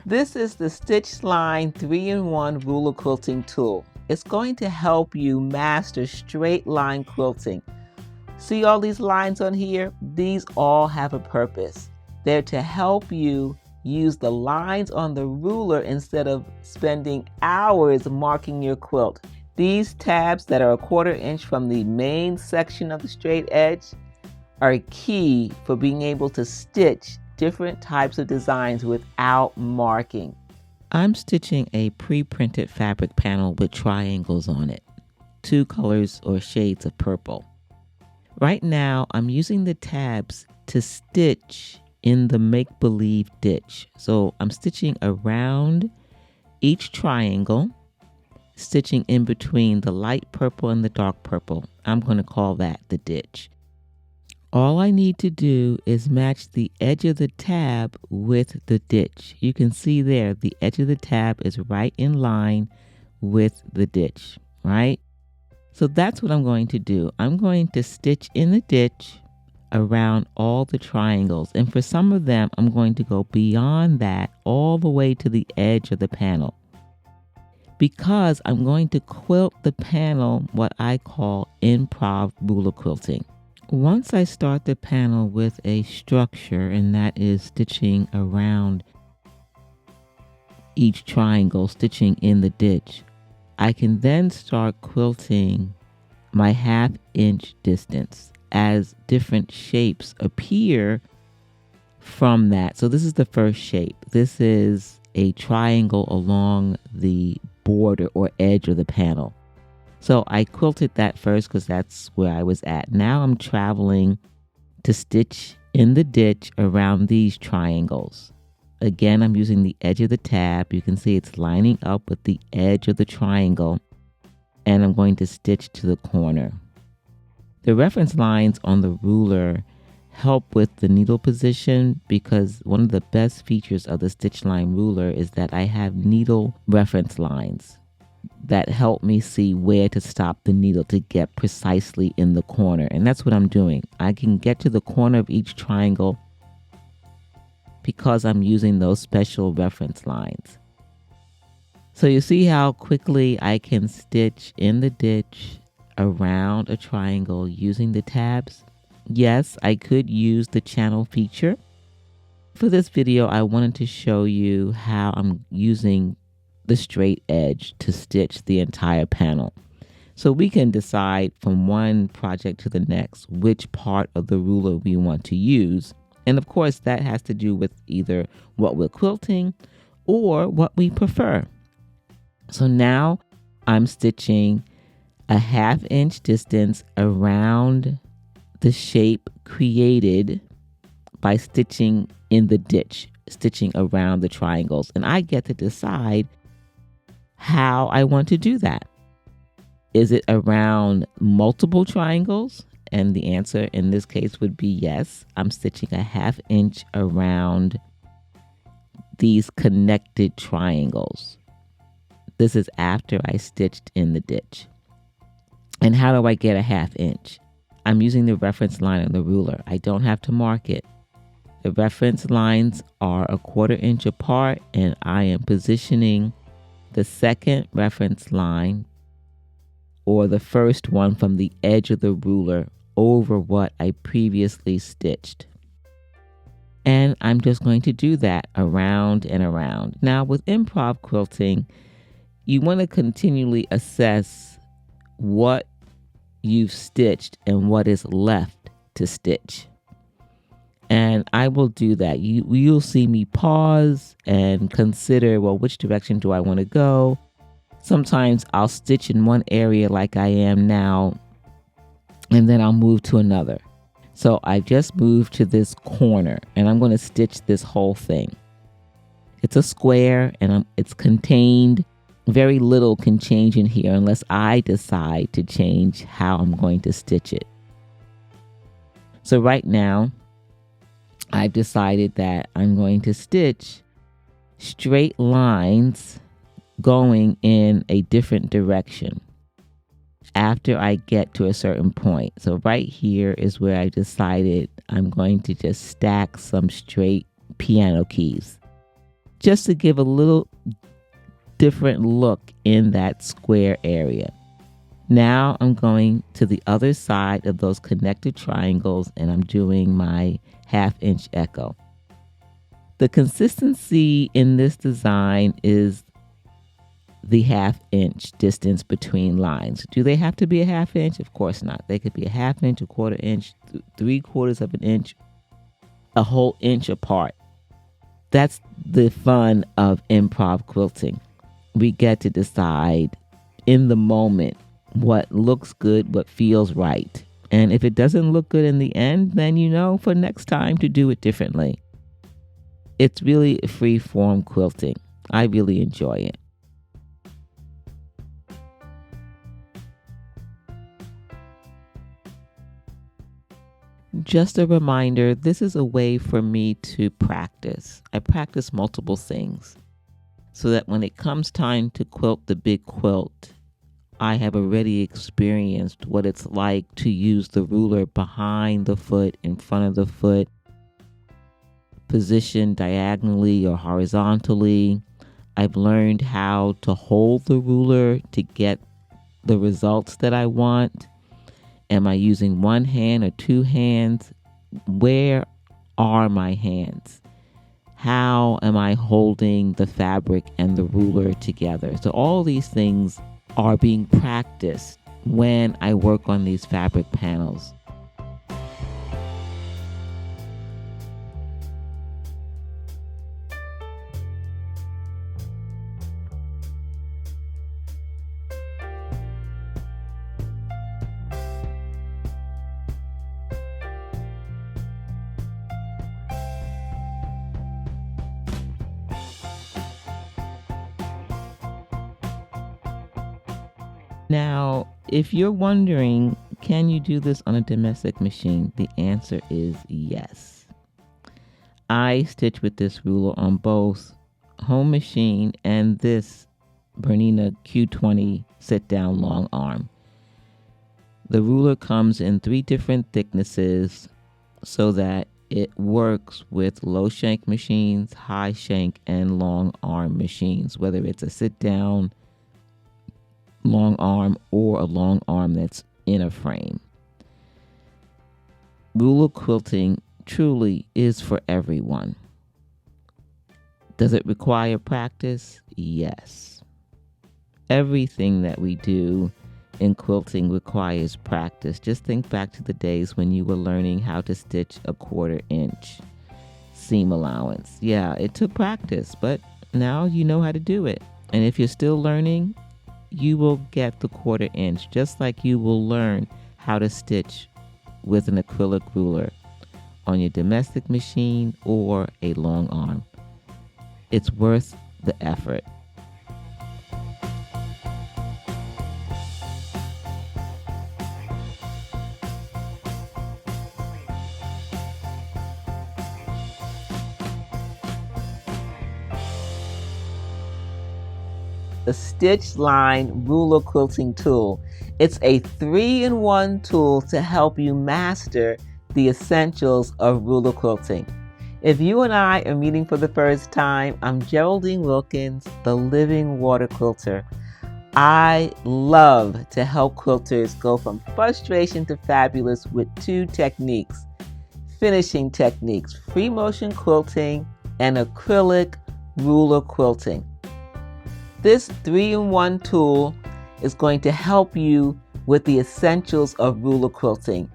This is the STITCHLINE 3-in-1 ruler quilting tool. It's going to help you master straight line quilting. See all these lines on here? These all have a purpose. They're to help you use the lines on the ruler instead of spending hours marking your quilt. These tabs that are 1/4 inch from the main section of the straight edge are key for being able to stitch different types of designs without marking. I'm stitching a pre-printed fabric panel with triangles on it, 2 colors or shades of purple. Right now, I'm using the tabs to stitch in the make-believe ditch. So I'm stitching around each triangle, stitching in between the light purple and the dark purple. I'm going to call that the ditch. All I need to do is match the edge of the tab with the ditch. You can see there, the edge of the tab is right in line with the ditch, right? So that's what I'm going to do. I'm going to stitch in the ditch around all the triangles. And for some of them, I'm going to go beyond that all the way to the edge of the panel, because I'm going to quilt the panel what I call improv ruler quilting. Once I start the panel with a structure, and that is stitching around each triangle, stitching in the ditch, I can then start quilting my 1/2 inch distance as different shapes appear from that. So this is the first shape. This is a triangle along the border or edge of the panel. So I quilted that first because that's where I was at. Now I'm traveling to stitch in the ditch around these triangles. Again, I'm using the edge of the tab. You can see it's lining up with the edge of the triangle, and I'm going to stitch to the corner. The reference lines on the ruler help with the needle position, because one of the best features of the STITCHLINE ruler is that I have needle reference lines that help me see where to stop the needle to get precisely in the corner. And that's what I'm doing. I can get to the corner of each triangle because I'm using those special reference lines. So you see how quickly I can stitch in the ditch around a triangle using the tabs? Yes, I could use the channel feature. For this video, I wanted to show you how I'm using the straight edge to stitch the entire panel. So we can decide from one project to the next which part of the ruler we want to use. And of course, that has to do with either what we're quilting or what we prefer. So now I'm stitching a 1/2 inch distance around the shape created by stitching in the ditch, stitching around the triangles. And I get to decide how I want to do that. Is it around multiple triangles? And the answer in this case would be yes. I'm stitching a 1/2 inch around these connected triangles. This is after I stitched in the ditch. And how do I get a 1/2 inch? I'm using the reference line on the ruler. I don't have to mark it. The reference lines are a 1/4 inch apart, and I am positioning the second reference line, or the first one from the edge of the ruler, over what I previously stitched. And I'm just going to do that around and around. Now with improv quilting, you want to continually assess what you've stitched and what is left to stitch. And I will do that. You'll see me pause and consider, well, which direction do I want to go? Sometimes I'll stitch in one area like I am now, and then I'll move to another. So I just moved to this corner, and I'm going to stitch this whole thing. It's a square, and it's contained. Very little can change in here unless I decide to change how I'm going to stitch it. So right now, I've decided that I'm going to stitch straight lines going in a different direction after I get to a certain point. So right here is where I decided I'm going to just stack some straight piano keys. just to give a little different look in that square area. Now I'm going to the other side of those connected triangles and I'm doing my 1/2 inch echo. The consistency in this design is the 1/2 inch distance between lines. Do they have to be a 1/2 inch? Of course not. They could be a 1/2 inch, a 1/4 inch, 3/4 of an inch, a whole inch apart. That's the fun of improv quilting. We get to decide in the moment what looks good, what feels right. And if it doesn't look good in the end, then you know for next time to do it differently. It's really free form quilting. I really enjoy it. Just a reminder, this is a way for me to practice. I practice multiple things so that when it comes time to quilt the big quilt, I have already experienced what it's like to use the ruler behind the foot, in front of the foot, positioned diagonally or horizontally. I've learned how to hold the ruler to get the results that I want. Am I using one hand or two hands? Where are my hands? How am I holding the fabric and the ruler together? So all these things are being practiced when I work on these fabric panels. Now, if you're wondering, can you do this on a domestic machine? The answer is yes. I stitch with this ruler on both home machine and this Bernina Q20 sit-down long arm. The ruler comes in 3 different thicknesses so that it works with low shank machines, high shank, and long arm machines, whether it's a sit-down long arm or a long arm that's in a frame. Ruler quilting truly is for everyone. Does it require practice? Yes. Everything that we do in quilting requires practice. Just think back to the days when you were learning how to stitch a 1/4 inch seam allowance. Yeah, it took practice, but now you know how to do it. And if you're still learning, you will get the 1/4 inch, just like you will learn how to stitch with an acrylic ruler on your domestic machine or a long arm. It's worth the effort. The STITCHLINE Ruler Quilting Tool. It's a 3-in-1 tool to help you master the essentials of ruler quilting. If you and I are meeting for the first time, I'm Geraldine Wilkins, the Living Water Quilter. I love to help quilters go from frustration to fabulous with 2 techniques: finishing techniques, free motion quilting, and acrylic ruler quilting. This 3-in-1 tool is going to help you with the essentials of ruler quilting.